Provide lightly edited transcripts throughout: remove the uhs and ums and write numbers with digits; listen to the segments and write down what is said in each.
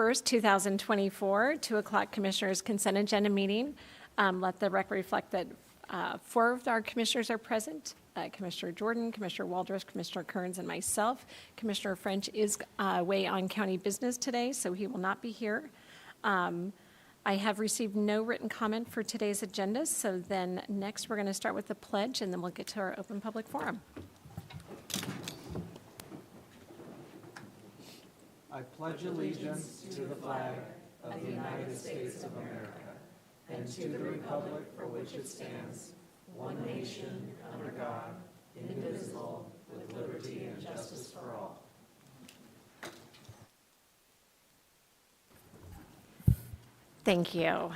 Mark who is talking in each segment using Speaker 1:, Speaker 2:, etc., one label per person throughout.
Speaker 1: 1st, 2024, 2 o'clock Commissioners' Consent Agenda meeting. Let the record reflect that 4 of our commissioners are present. Commissioner Jordan, Commissioner Waldrop, Commissioner Kearns, and myself. Commissioner French is away on county business today, so he will not be here. I have received no written comment for today's agenda, so then next we're going to start with the pledge, and then we'll get to our open public forum.
Speaker 2: I pledge allegiance to the flag of the United States of America and to the republic for which it stands, one nation, under God, indivisible, with liberty and justice for all.
Speaker 1: Thank you.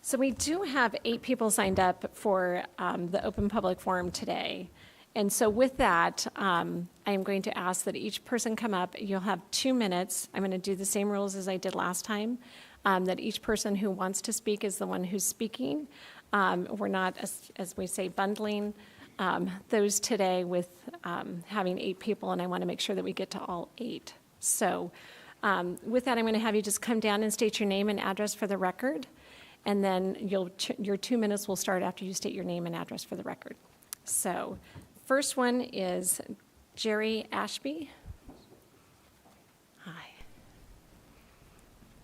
Speaker 1: So we do have 8 people signed up for the open public forum today. And so with that, I am going to ask that each person come up. You'll have 2 minutes. I'm going to do the same rules as I did last time, that each person who wants to speak is the one who's speaking. We're not, as we say, bundling those today with having 8 people, and I want to make sure that we get to all 8. So with that, I'm going to have you just come down and state your name and address for the record, and then your 2 minutes will start after you state your name and address for the record. So first one is Jerry Ashby. Hi.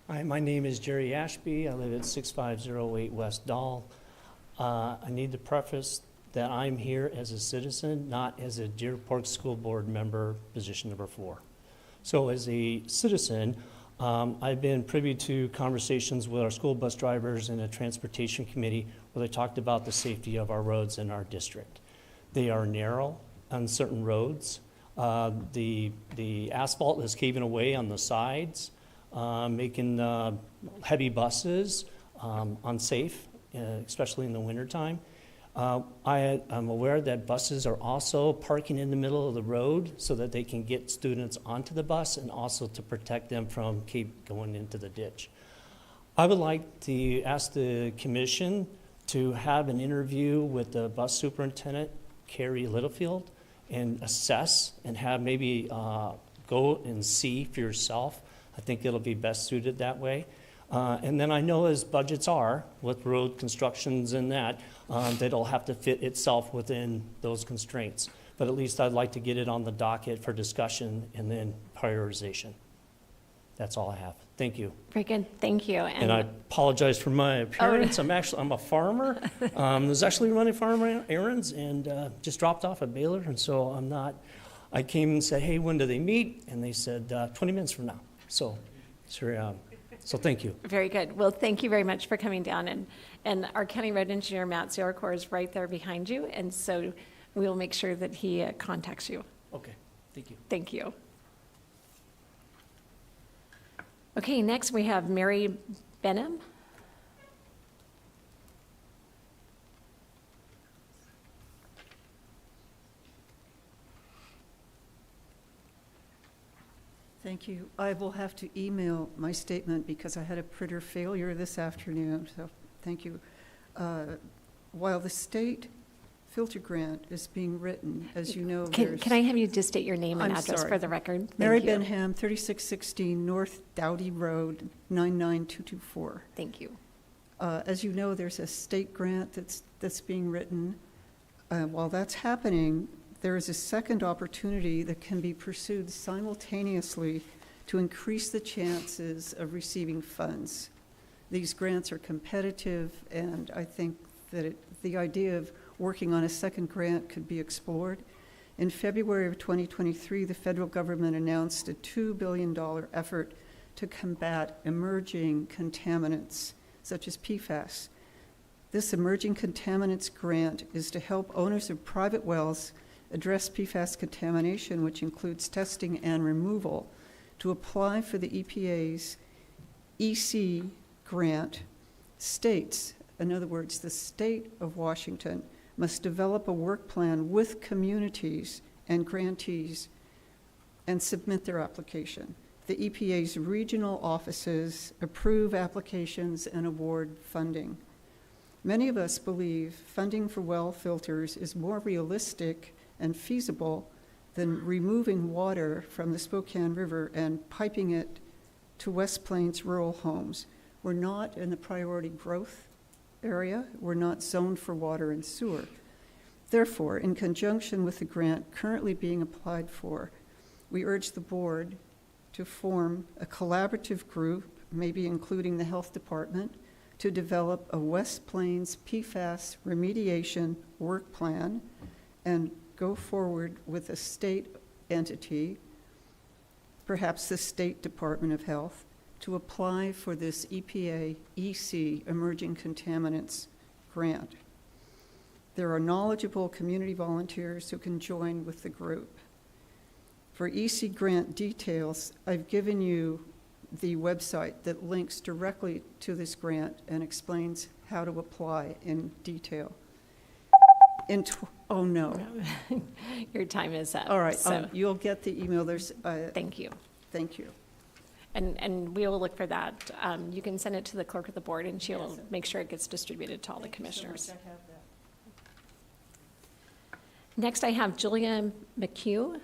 Speaker 3: Hi, my name is Jerry Ashby. I live at 6508 West Dahl. I need to preface that I'm here as a citizen, not as a Deer Park School Board member, position number 4. So as a citizen, I've been privy to conversations with our school bus drivers and a transportation committee where they talked about the safety of our roads in our district. They are narrow on certain roads. The asphalt is caving away on the sides, making heavy buses unsafe, especially in the wintertime. I am aware that buses are also parking in the middle of the road so that they can get students onto the bus and also to protect them from going into the ditch. I would like to ask the commission to have an interview with the bus superintendent, Carrie Littlefield, and assess and have maybe go and see for yourself. I think it'll be best suited that way. And then I know as budgets are with road constructions and that it'll have to fit itself within those constraints. But at least I'd like to get it on the docket for discussion and then prioritization. That's all I have. Thank you.
Speaker 1: Very good. Thank you.
Speaker 3: And I apologize for my appearance. I'm a farmer. I was actually running farm errands and just dropped off a baler. And so I came and said, hey, when do they meet? And they said 20 minutes from now. So thank you.
Speaker 1: Very good. Well, thank you very much for coming down. And our County Road Engineer, Matt Ziorkor, is right there behind you. And so we will make sure that he contacts you.
Speaker 3: Okay. Thank you.
Speaker 1: Thank you. Okay, next we have Mary Benham.
Speaker 4: Thank you. I will have to email my statement because I had a printer failure this afternoon, so thank you. While the state filter grant is being written, as you know,
Speaker 1: Can I have you just state your name and address for the record?
Speaker 4: Mary Benham, 3616 North Dowdy Road, 99224.
Speaker 1: Thank you.
Speaker 4: As you know, there's a state grant that's being written. While that's happening, there is a second opportunity that can be pursued simultaneously to increase the chances of receiving funds. These grants are competitive, and I think that the idea of working on a second grant could be explored. In February of 2023, the federal government announced a $2 billion effort to combat emerging contaminants, such as PFAS. This emerging contaminants grant is to help owners of private wells address PFAS contamination, which includes testing and removal. To apply for the EPA's EC grant, states, in other words, the state of Washington, must develop a work plan with communities and grantees and submit their application. The EPA's regional offices approve applications and award funding. Many of us believe funding for well filters is more realistic and feasible than removing water from the Spokane River and piping it to West Plains rural homes. We're not in the priority growth area. We're not zoned for water and sewer. Therefore, in conjunction with the grant currently being applied for, we urge the board to form a collaborative group, maybe including the health department, to develop a West Plains PFAS remediation work plan and go forward with a state entity, perhaps the State Department of Health, to apply for this EPA EC Emerging Contaminants grant. There are knowledgeable community volunteers who can join with the group. For EC grant details, I've given you the website that links directly to this grant and explains how to apply in detail. Oh, no.
Speaker 1: Your time is up.
Speaker 4: All right,
Speaker 1: So,
Speaker 4: you'll get the email. There's,
Speaker 1: thank you.
Speaker 4: thank you.
Speaker 1: And we will look for that. You can send it to the clerk of the board, and she'll make sure it gets distributed to all the commissioners. Next, I have Julia McHugh.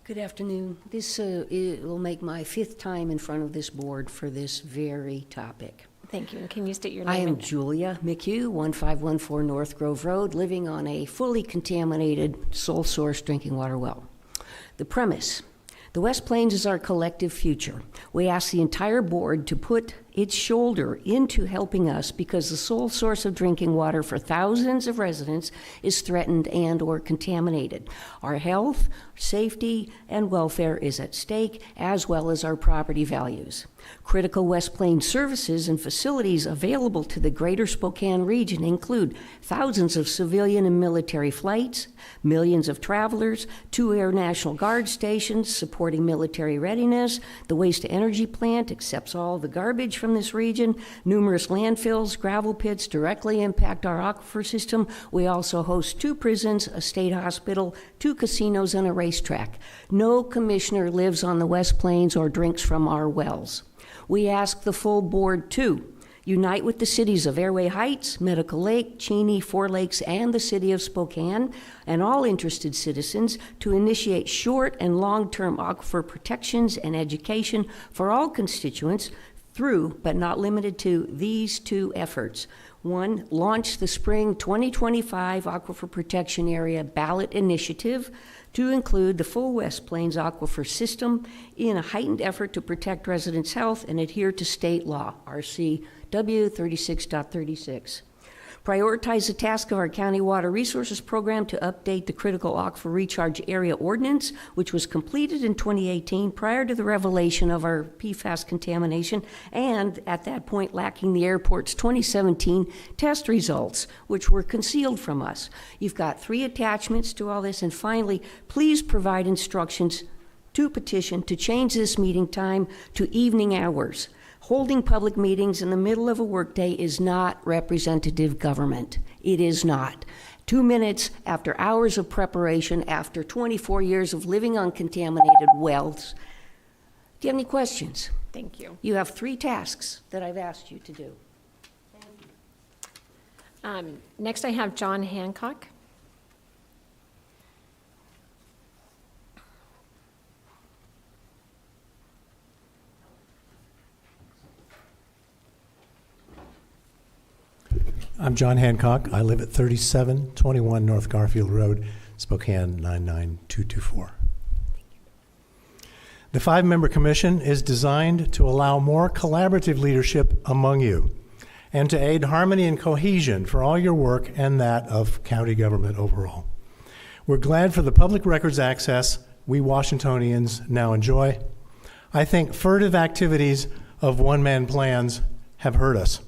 Speaker 5: Good afternoon. This it will make my 5th time in front of this board for this very topic.
Speaker 1: Thank you. And can you state your
Speaker 5: I
Speaker 1: name?
Speaker 5: am Julia McHugh, 1514 North Grove Road, living on a fully contaminated sole source drinking water well. The premise: the West Plains is our collective future. We ask the entire board to put its shoulder into helping us because the sole source of drinking water for thousands of residents is threatened and or contaminated. Our health, safety, and welfare is at stake, as well as our property values. Critical West Plains services and facilities available to the greater Spokane region include thousands of civilian and military flights, millions of travelers, 2 Air National Guard stations supporting military readiness, the waste-to-energy plant accepts all the garbage from this region, numerous landfills, gravel pits directly impact our aquifer system. We also host 2 prisons, a state hospital, 2 casinos, and a racetrack. No commissioner lives on the West Plains or drinks from our wells. We ask the full board to unite with the cities of Airway Heights, Medical Lake, Cheney, 4 Lakes, and the city of Spokane, and all interested citizens to initiate short and long-term aquifer protections and education for all constituents through, but not limited to, these 2 efforts. 1, launch the spring 2025 Aquifer Protection Area ballot initiative to include the full West Plains aquifer system in a heightened effort to protect residents' health and adhere to state law, RCW 36.36. Prioritize the task of our County Water Resources Program to update the Critical Aquifer Recharge Area Ordinance, which was completed in 2018 prior to the revelation of our PFAS contamination, and at that point lacking the airport's 2017 test results, which were concealed from us. You've got 3 attachments to all this, and finally, please provide instructions to petition to change this meeting time to evening hours. Holding public meetings in the middle of a workday is not representative government. It is not. 2 minutes after hours of preparation, after 24 years of living on contaminated wells. Do you have any questions?
Speaker 1: Thank you.
Speaker 5: You have 3 tasks that I've asked you to do.
Speaker 1: Next, I have John Hancock.
Speaker 6: I'm John Hancock. I live at 3721 North Garfield Road, Spokane 99224. The 5-member commission is designed to allow more collaborative leadership among you and to aid harmony and cohesion for all your work and that of county government overall. We're glad for the public records access we Washingtonians now enjoy. I think furtive activities of one-man plans have hurt us.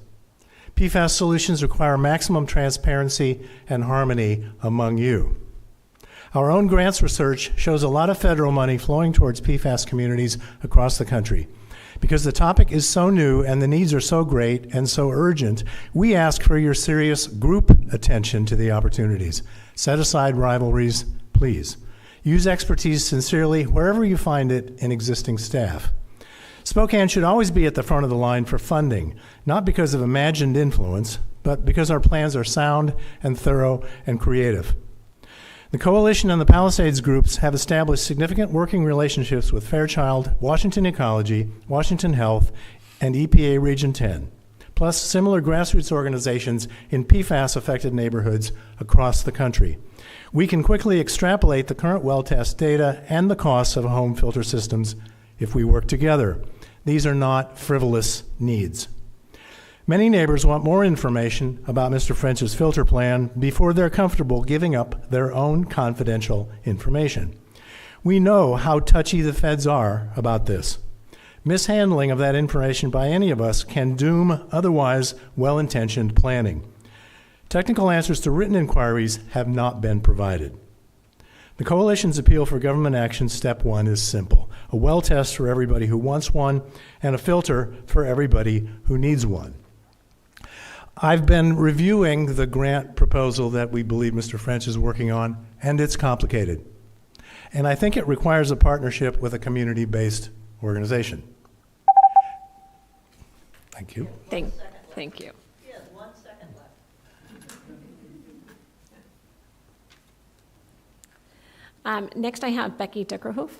Speaker 6: PFAS solutions require maximum transparency and harmony among you. Our own grants research shows a lot of federal money flowing towards PFAS communities across the country. Because the topic is so new and the needs are so great and so urgent, we ask for your serious group attention to the opportunities. Set aside rivalries, please. Use expertise sincerely wherever you find it in existing staff. Spokane should always be at the front of the line for funding, not because of imagined influence, but because our plans are sound and thorough and creative. The Coalition and the Palisades groups have established significant working relationships with Fairchild, Washington Ecology, Washington Health, and EPA Region 10, plus similar grassroots organizations in PFAS-affected neighborhoods across the country. We can quickly extrapolate the current well test data and the costs of home filter systems if we work together. These are not frivolous needs. Many neighbors want more information about Mr. French's filter plan before they're comfortable giving up their own confidential information. We know how touchy the feds are about this. Mishandling of that information by any of us can doom otherwise well-intentioned planning. Technical answers to written inquiries have not been provided. The Coalition's appeal for government action, step 1, is simple: a well test for everybody who wants one and a filter for everybody who needs one. I've been reviewing the grant proposal that we believe Mr. French is working on, and it's complicated. And I think it requires a partnership with a community-based organization. Thank you.
Speaker 1: Thank you.
Speaker 7: Yes, 1 second left.
Speaker 1: Next, I have Becky Dickerhoff.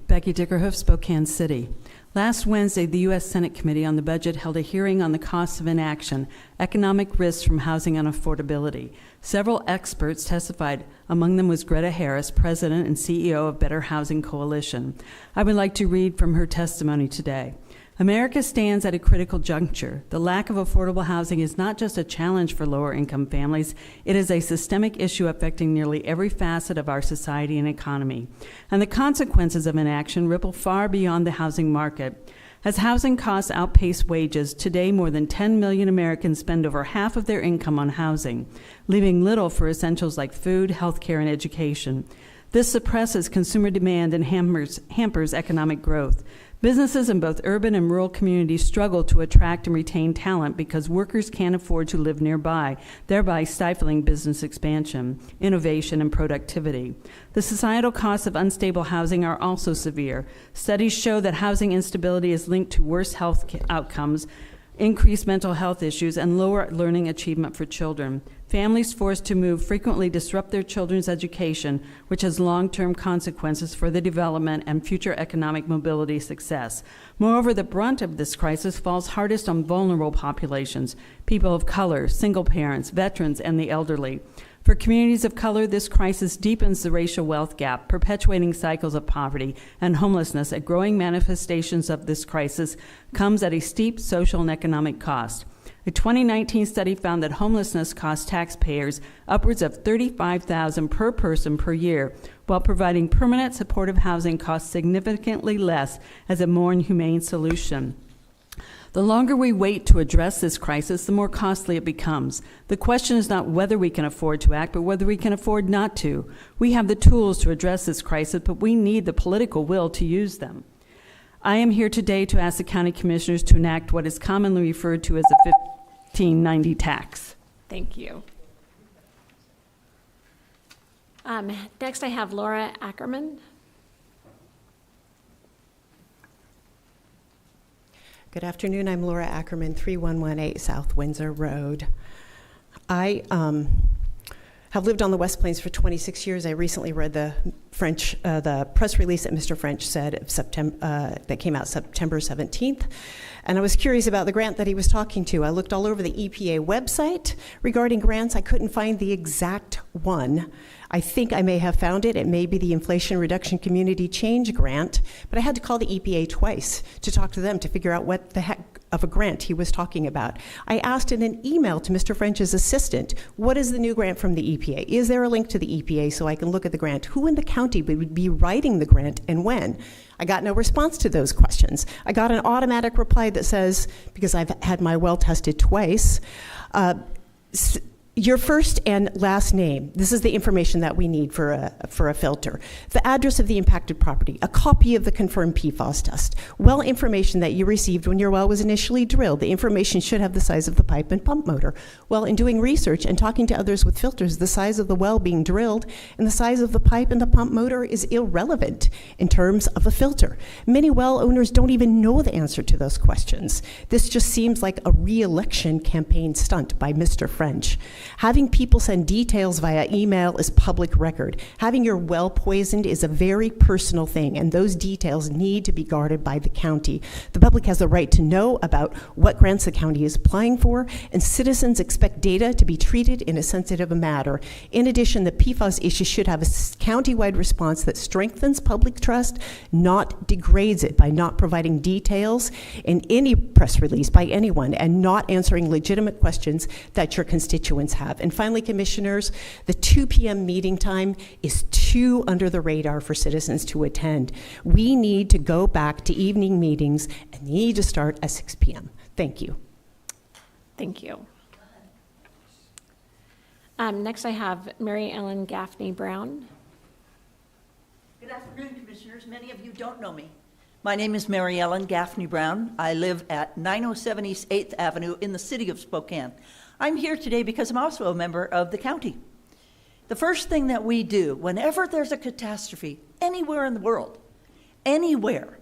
Speaker 8: Becky Dickerhoff, Spokane City. Last Wednesday, the U.S. Senate Committee on the Budget held a hearing on the costs of inaction, economic risks from housing unaffordability. Several experts testified. Among them was Greta Harris, President and CEO of Better Housing Coalition. I would like to read from her testimony today. America stands at a critical juncture. The lack of affordable housing is not just a challenge for lower-income families, it is a systemic issue affecting nearly every facet of our society and economy. And the consequences of inaction ripple far beyond the housing market. As housing costs outpace wages, today more than 10 million Americans spend over half of their income on housing, leaving little for essentials like food, healthcare, and education. This suppresses consumer demand and hampers economic growth. Businesses in both urban and rural communities struggle to attract and retain talent because workers can't afford to live nearby, thereby stifling business expansion, innovation, and productivity. The societal costs of unstable housing are also severe. Studies show that housing instability is linked to worse health outcomes, increased mental health issues, and lower learning achievement for children. Families forced to move frequently disrupt their children's education, which has long-term consequences for the development and future economic mobility success. Moreover, the brunt of this crisis falls hardest on vulnerable populations, people of color, single parents, veterans, and the elderly. For communities of color, this crisis deepens the racial wealth gap, perpetuating cycles of poverty and homelessness. A growing manifestations of this crisis comes at a steep social and economic cost. A 2019 study found that homelessness costs taxpayers upwards of $35,000 per person per year, while providing permanent supportive housing costs significantly less as a more humane solution. The longer we wait to address this crisis, the more costly it becomes. The question is not whether we can afford to act, but whether we can afford not to. We have the tools to address this crisis, but we need the political will to use them. I am here today to ask the county commissioners to enact what is commonly referred to as a 1590 tax.
Speaker 1: Thank you. Next, I have Laura Ackerman.
Speaker 9: Good afternoon. I'm Laura Ackerman, 3118 South Windsor Road. I have lived on the West Plains for 26 years. I recently read the press release that Mr. French said of that came out September 17th, and I was curious about the grant that he was talking to. I looked all over the EPA website regarding grants. I couldn't find the exact one. I think I may have found it. It may be the Inflation Reduction Community Change Grant, but I had to call the EPA twice to talk to them to figure out what the heck of a grant he was talking about. I asked in an email to Mr. French's assistant, what is the new grant from the EPA? Is there a link to the EPA so I can look at the grant? Who in the county would be writing the grant and when? I got no response to those questions. I got an automatic reply that says, because I've had my well tested twice, Your first and last name. This is the information that we need for a filter. The address of the impacted property, a copy of the confirmed PFAS test, well information that you received when your well was initially drilled. The information should have the size of the pipe and pump motor. Well, in doing research and talking to others with filters, the size of the well being drilled and the size of the pipe and the pump motor is irrelevant in terms of a filter. Many well owners don't even know the answer to those questions. This just seems like a re-election campaign stunt by Mr. French. Having people send details via email is public record. Having your well poisoned is a very personal thing, and those details need to be guarded by the county. The public has the right to know about what grants the county is applying for, and citizens expect data to be treated in a sensitive manner. In addition, the PFAS issue should have a county-wide response that strengthens public trust, not degrades it by not providing details in any press release by anyone and not answering legitimate questions that your constituents have. And finally, commissioners, the 2 p.m. meeting time is too under the radar for citizens to attend. We need to go back to evening meetings and need to start at 6 p.m. Thank you.
Speaker 1: Thank you. Next, I have Mary Ellen Gaffney Brown.
Speaker 7: Good afternoon, Commissioners. Many of you don't know me. My name is Mary Ellen Gaffney Brown. I live at 907 East 8th Avenue in the city of Spokane. I'm here today because I'm also a member of the county. The first thing that we do whenever there's a catastrophe anywhere in the world, anywhere,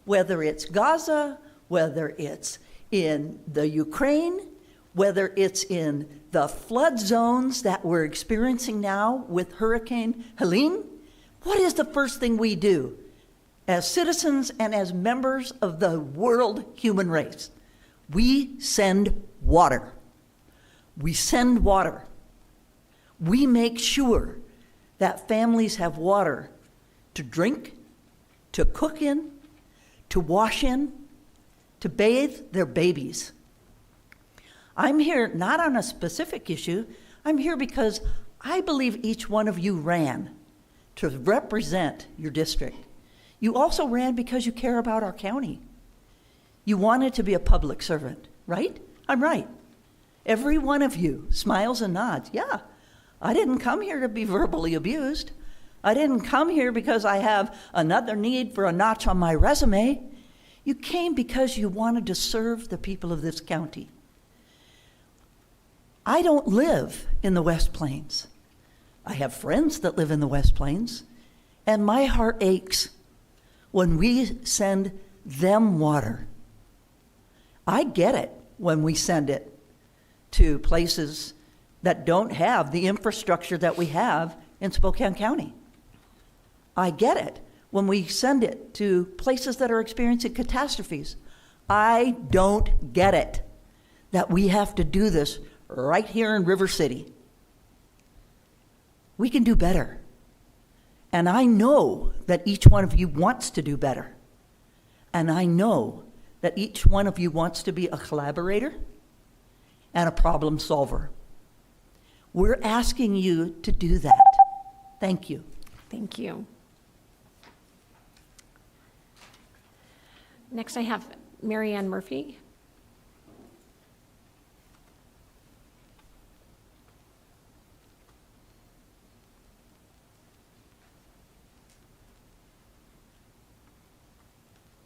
Speaker 7: whether it's Gaza, whether it's in the Ukraine, whether it's in the flood zones that we're experiencing now with Hurricane Helene, what is the first thing we do as citizens and as members of the world human race? We send water. We send water. We make sure that families have water to drink, to cook in, to wash in, to bathe their babies. I'm here not on a specific issue. I'm here because I believe each one of you ran to represent your district. You also ran because you care about our county. You wanted to be a public servant, right? I'm right. Every one of you smiles and nods. Yeah, I didn't come here to be verbally abused. I didn't come here because I have another need for a notch on my resume. You came because you wanted to serve the people of this county. I don't live in the West Plains. I have friends that live in the West Plains, and my heart aches when we send them water. I get it when we send it to places that don't have the infrastructure that we have in Spokane County. I get it when we send it to places that are experiencing catastrophes. I don't get it that we have to do this right here in River City. We can do better. And I know that each one of you wants to do better. And I know that each one of you wants to be a collaborator and a problem solver. We're asking you to do that. Thank you.
Speaker 1: Thank you. Next, I have Mary Ann Murphy.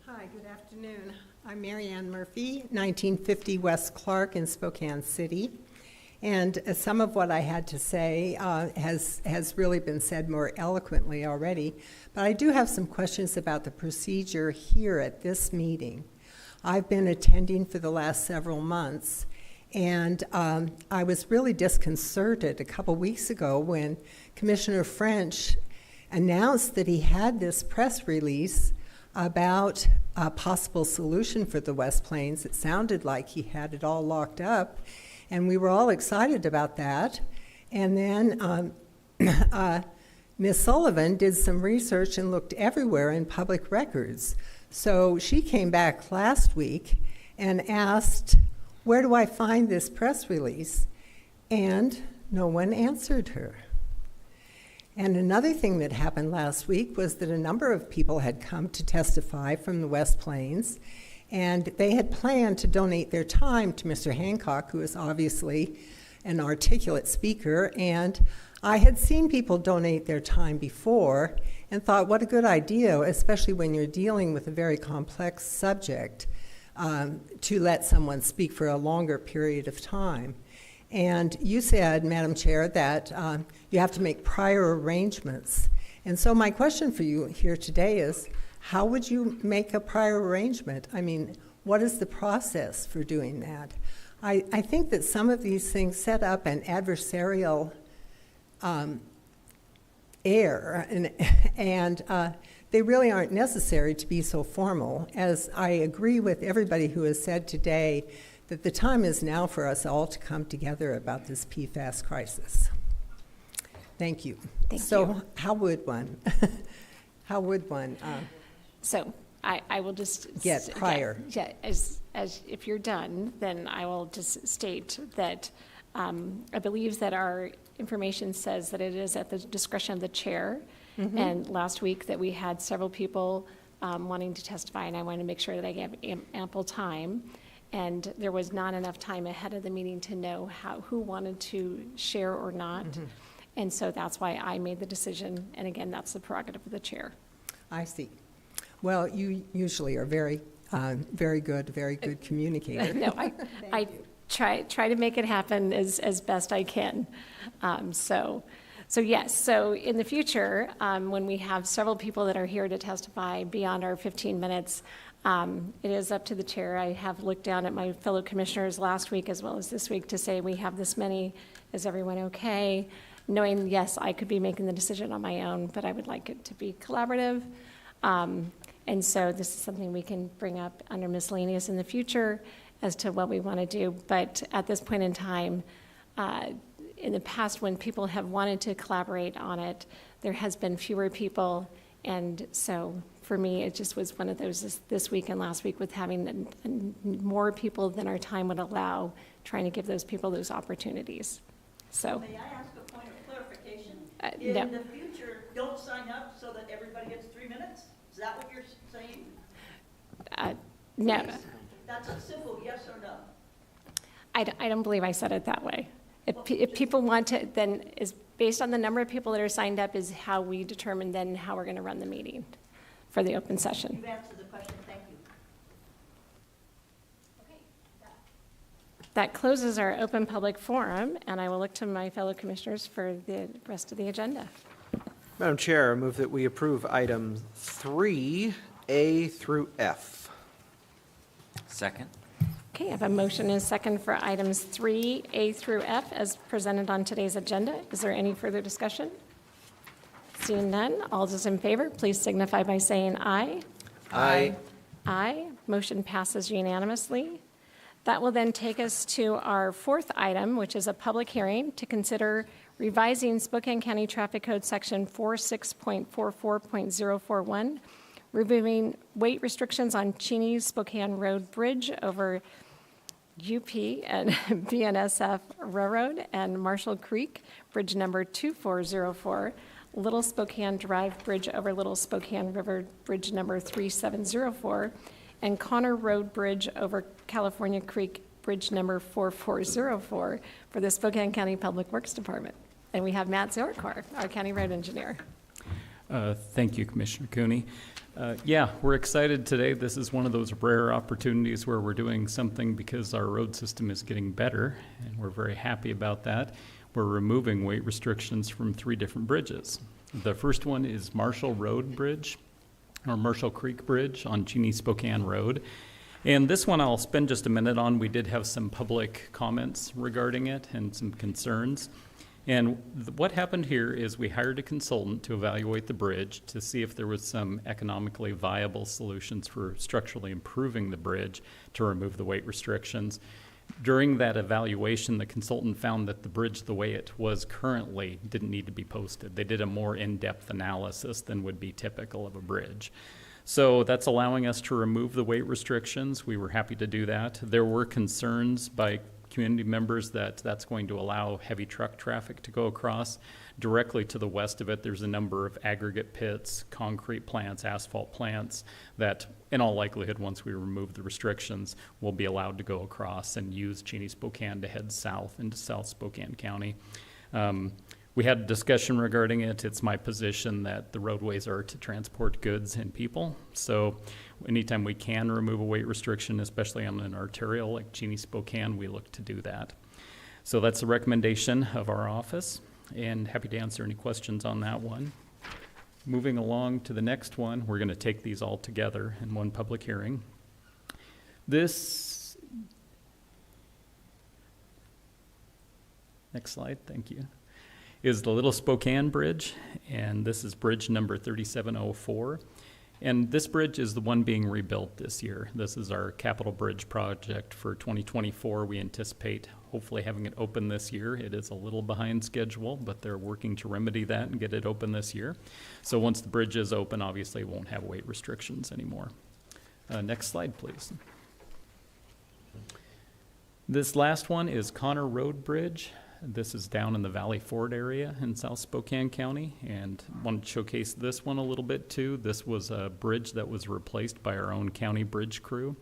Speaker 10: Hi, good afternoon. I'm Mary Ann Murphy, 1950 West Clark in Spokane City. And some of what I had to say has really been said more eloquently already. But I do have some questions about the procedure here at this meeting. I've been attending for the last several months, and I was really disconcerted a couple weeks ago when Commissioner French announced that he had this press release about a possible solution for the West Plains. It sounded like he had it all locked up, and we were all excited about that. And then Ms. Sullivan did some research and looked everywhere in public records. So she came back last week and asked, where do I find this press release? And no one answered her. And another thing that happened last week was that a number of people had come to testify from the West Plains, and they had planned to donate their time to Mr. Hancock, who is obviously an articulate speaker, and I had seen people donate their time before and thought, what a good idea, especially when you're dealing with a very complex subject, to let someone speak for a longer period of time. And you said, Madam Chair, that you have to make prior arrangements. And so my question for you here today is, how would you make a prior arrangement? I mean, what is the process for doing that? I think that some of these things set up an adversarial air, and they really aren't necessary to be so formal, as I agree with everybody who has said today that the time is now for us all to come together about this PFAS crisis. Thank you.
Speaker 1: Thank
Speaker 10: so
Speaker 1: you.
Speaker 10: How would one, how would one
Speaker 1: So I will just
Speaker 10: get prior?
Speaker 1: Yeah, as if you're done, then I will just state that I believe that our information says that it is at the discretion of the chair.
Speaker 10: Mm-hmm.
Speaker 1: And last week that we had several people wanting to testify, and I wanted to make sure that I gave ample time. And there was not enough time ahead of the meeting to know who wanted to share or not.
Speaker 10: Mm-hmm.
Speaker 1: And so that's why I made the decision. And again, that's the prerogative of the chair.
Speaker 10: I see. Well, you usually are very good communicator.
Speaker 1: No, I try to make it happen as best I can. So yes, so in the future, when we have several people that are here to testify beyond our 15 minutes, it is up to the chair. I have looked down at my fellow commissioners last week as well as this week to say we have this many. Is everyone okay? Knowing, yes, I could be making the decision on my own, but I would like it to be collaborative. And so this is something we can bring up under miscellaneous in the future as to what we want to do. But at this point in time, in the past, when people have wanted to collaborate on it, there has been fewer people. And so for me, it just was one of those this week and last week with having more people than our time would allow, trying to give those people those opportunities. So,
Speaker 7: May I ask a point of clarification?
Speaker 1: no.
Speaker 7: In the future, don't sign up so that everybody gets 3 minutes? Is that what you're saying?
Speaker 1: No,
Speaker 7: That's a simple yes or no.
Speaker 1: I don't believe I said it that way. If people want to, then is based on the number of people that are signed up is how we determine then how we're going to run the meeting for the open session.
Speaker 7: You've answered the question. Thank you.
Speaker 1: That closes our open public forum, and I will look to my fellow commissioners for the rest of the agenda.
Speaker 2: Madam Chair, I move that we approve items 3A through F.
Speaker 11: Second.
Speaker 1: Okay, I have a motion and a second for items 3A through F as presented on today's agenda. Is there any further discussion? Seeing none, all those in favor, please signify by saying aye.
Speaker 2: Aye.
Speaker 1: Aye. Motion passes unanimously. That will then take us to our fourth item, which is a public hearing to consider revising Spokane County Traffic Code Section 46.44.041, removing weight restrictions on Cheney Spokane Road Bridge over UP and BNSF Railroad and Marshall Creek, bridge number 2404, Little Spokane Drive Bridge over Little Spokane River, bridge number 3704, and Connor Road Bridge over California Creek, bridge number 4404 for the Spokane County Public Works Department. And we have Matt Zorkor, our county road engineer.
Speaker 12: Thank you, Commissioner Cooney. Yeah, we're excited today. This is one of those rare opportunities where we're doing something because our road system is getting better, and we're very happy about that. We're removing weight restrictions from 3 different bridges. The first one is Marshall Road Bridge, or Marshall Creek Bridge on Cheney Spokane Road. And this one I'll spend just a minute on. We did have some public comments regarding it and some concerns. And what happened here is we hired a consultant to evaluate the bridge to see if there was some economically viable solutions for structurally improving the bridge to remove the weight restrictions. During that evaluation, the consultant found that the bridge, the way it was currently, didn't need to be posted. They did a more in-depth analysis than would be typical of a bridge. So that's allowing us to remove the weight restrictions. We were happy to do that. There were concerns by community members that that's going to allow heavy truck traffic to go across. Directly to the west of it, there's a number of aggregate pits, concrete plants, asphalt plants that, in all likelihood, once we remove the restrictions, will be allowed to go across and use Cheney Spokane to head south into South Spokane County. We had a discussion regarding it. It's my position that the roadways are to transport goods and people. So anytime we can remove a weight restriction, especially on an arterial like Cheney Spokane, we look to do that. So that's the recommendation of our office, and happy to answer any questions on that one. Moving along to the next one, we're going to take these all together in one public hearing. This, next slide, thank you, is the Little Spokane Bridge, and this is bridge number 3704. And this bridge is the one being rebuilt this year. This is our capital bridge project for 2024. We anticipate hopefully having it open this year. It is a little behind schedule, but they're working to remedy that and get it open this year. So once the bridge is open, obviously it won't have weight restrictions anymore. Next slide, please. This last one is Connor Road Bridge. This is down in the Valley Ford area in South Spokane County, and I want to showcase this one a little bit too. This was a bridge that was replaced by our own county bridge crew,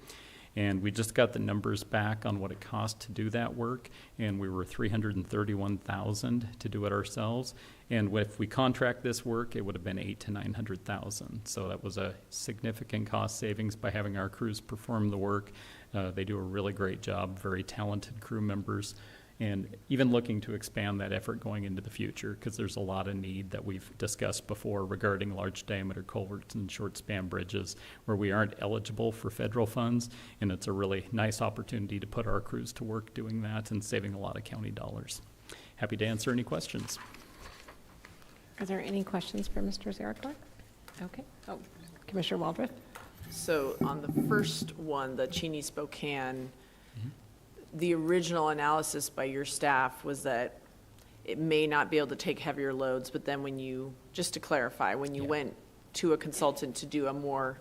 Speaker 12: and we just got the numbers back on what it cost to do that work, and we were $331,000 to do it ourselves. And if we contract this work, it would have been $800,000 to $900,000. So that was a significant cost savings by having our crews perform the work. They do a really great job, very talented crew members. And even looking to expand that effort going into the future, because there's a lot of need that we've discussed before regarding large diameter culverts and short span bridges where we aren't eligible for federal funds, and it's a really nice opportunity to put our crews to work doing that and saving a lot of county dollars. Happy to answer any questions.
Speaker 1: Are there any questions for Mr. Zarador? Okay. Oh, Commissioner Waldron.
Speaker 2: So on the first one, the Cheney Spokane, the original analysis by your staff was that it may not be able to take heavier loads, but then when you, just to clarify, when you went to a consultant to do a more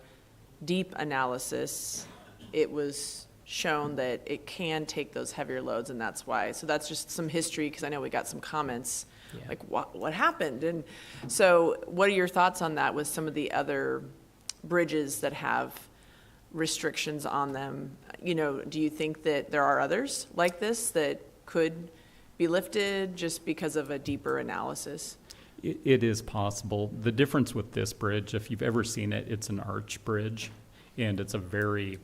Speaker 2: deep analysis, it was shown that it can take those heavier loads, and that's why. So that's just some history, because I know we got some comments, like what happened? And so what are your thoughts on that with some of the other bridges that have restrictions on them? You know, do you think that there are others like this that could be lifted just because of a deeper analysis?
Speaker 12: It is possible. The difference with this bridge, if you've ever seen it, it's an arch bridge, and it's a very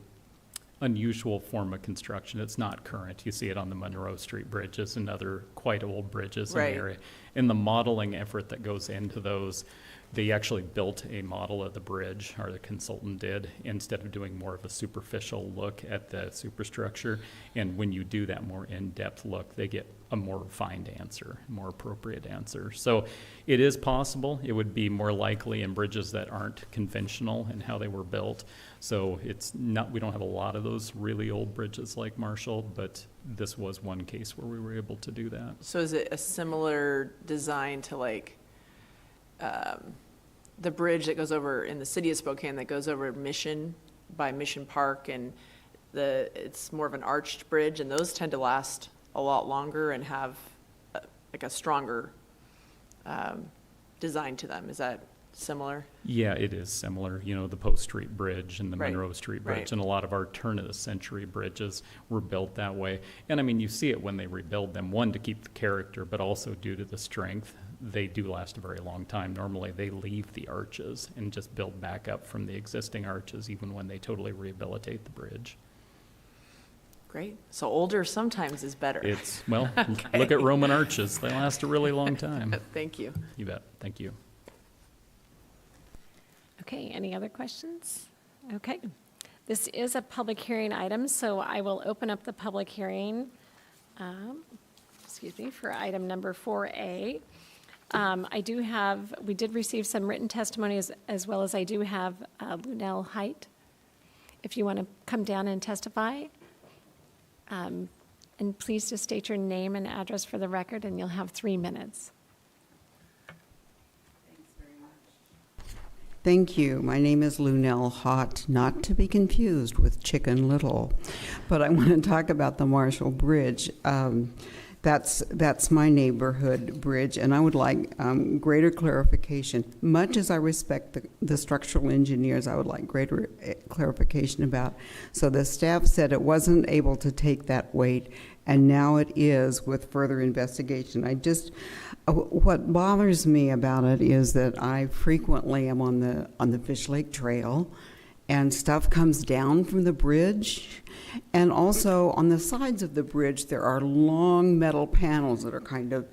Speaker 12: unusual form of construction. It's not current. You see it on the Monroe Street bridges and other quite old bridges in the area. And the modeling effort that goes into those, they actually built a model of the bridge, or the consultant did, instead of doing more of a superficial look at the superstructure. And when you do that more in-depth look, they get a more refined answer, more appropriate answer. So it is possible. It would be more likely in bridges that aren't conventional in how they were built. So it's not, we don't have a lot of those really old bridges like Marshall, but this was one case where we were able to do that.
Speaker 2: So is it a similar design to like the bridge that goes over in the city of Spokane that goes over Mission by Mission Park, and it's more of an arched bridge, and those tend to last a lot longer and have like a stronger design to them. Is that similar?
Speaker 12: Yeah, it is similar. You know, the Post Street Bridge and the
Speaker 2: Right.
Speaker 12: Monroe Street Bridge,
Speaker 2: Right.
Speaker 12: and a lot of our turn-of-the-century bridges were built that way. And I mean, you see it when they rebuild them, one, to keep the character, but also due to the strength. They do last a very long time. Normally, they leave the arches and just build back up from the existing arches, even when they totally rehabilitate the bridge.
Speaker 2: Great. So older sometimes is better.
Speaker 12: It's, well, look at Roman arches. They last a really long time.
Speaker 2: Thank you.
Speaker 12: You bet. Thank you.
Speaker 1: Okay, any other questions? Okay. This is a public hearing item, so I will open up the public hearing, for item number 4A. We did receive some written testimony as well as I do have Lunell Height, if you want to come down and testify. And please just state your name and address for the record, and you'll have 3 minutes.
Speaker 13: Thank you. My name is Lunell Hott, not to be confused with Chicken Little. But I want to talk about the Marshall Bridge. That's my neighborhood bridge, and I would like greater clarification. Much as I respect the structural engineers, I would like greater clarification about. So the staff said it wasn't able to take that weight, and now it is with further investigation. What bothers me about it is that I frequently am on the Fish Lake Trail, and stuff comes down from the bridge. And also on the sides of the bridge, there are long metal panels that are kind of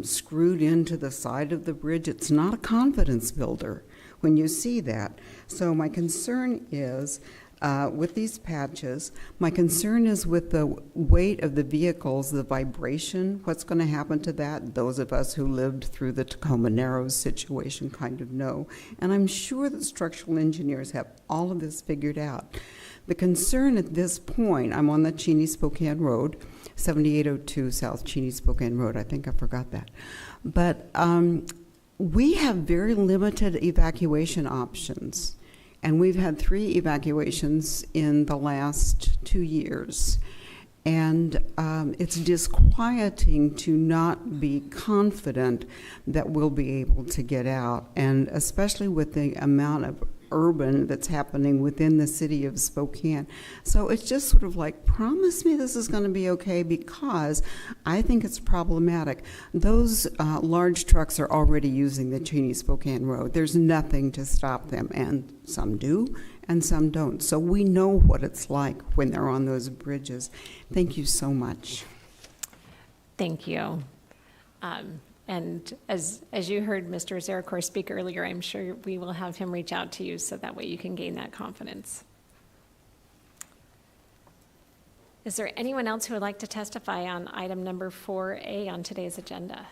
Speaker 13: screwed into the side of the bridge. It's not a confidence builder when you see that. So my concern is with these patches, my concern is with the weight of the vehicles, the vibration, what's going to happen to that. Those of us who lived through the Tacoma Narrows situation kind of know. And I'm sure that structural engineers have all of this figured out. The concern at this point, I'm on the Cheney-Spokane Road, 7802 South Cheney-Spokane Road. I think I forgot that. But we have very limited evacuation options. And we've had 3 evacuations in the last 2 years. And it's disquieting to not be confident that we'll be able to get out, and especially with the amount of urban that's happening within the city of Spokane. So it's just sort of like, promise me this is going to be okay, because I think it's problematic. Those large trucks are already using the Cheney-Spokane Road. There's nothing to stop them, and some do and some don't. So we know what it's like when they're on those bridges. Thank you so much.
Speaker 1: Thank you. And as you heard Mr. Zarecor speak earlier, I'm sure we will have him reach out to you so that way you can gain that confidence. Is there anyone else who would like to testify on item number 4A on today's agenda?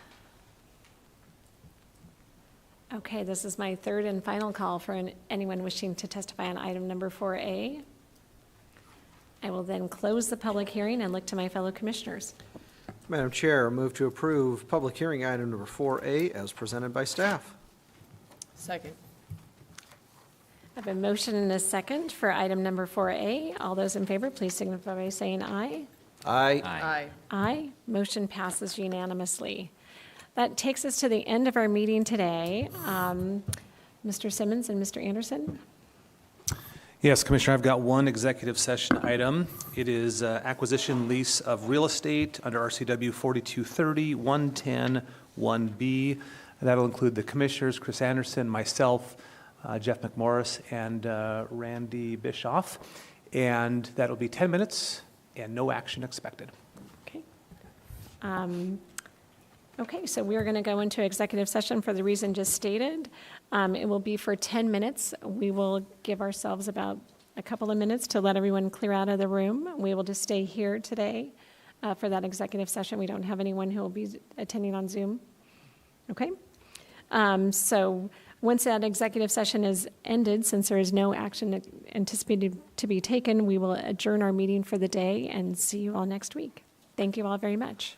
Speaker 1: Okay, this is my third and final call for anyone wishing to testify on item number 4A. I will then close the public hearing and look to my fellow commissioners.
Speaker 2: Madam Chair, move to approve public hearing item number 4A as presented by staff.
Speaker 8: Second.
Speaker 1: I have a motion and a second for item number 4A. All those in favor, please signify by saying aye.
Speaker 2: Aye.
Speaker 8: Aye.
Speaker 1: Aye. Motion passes unanimously. That takes us to the end of our meeting today. Mr. Simmons and Mr. Anderson?
Speaker 14: Yes, Commissioner, I've got one executive session item. It is acquisition lease of real estate under RCW 4230 110 1B. That'll include the commissioners, Chris Anderson, myself, Jeff McMorris, and Randy Bischoff. And that'll be 10 minutes and no action expected.
Speaker 1: Okay. Okay, so we are going to go into executive session for the reason just stated. It will be for 10 minutes. We will give ourselves about a couple of minutes to let everyone clear out of the room. We will just stay here today for that executive session. We don't have anyone who will be attending on Zoom. Okay? So once that executive session is ended, since there is no action anticipated to be taken, we will adjourn our meeting for the day and see you all next week. Thank you all very much.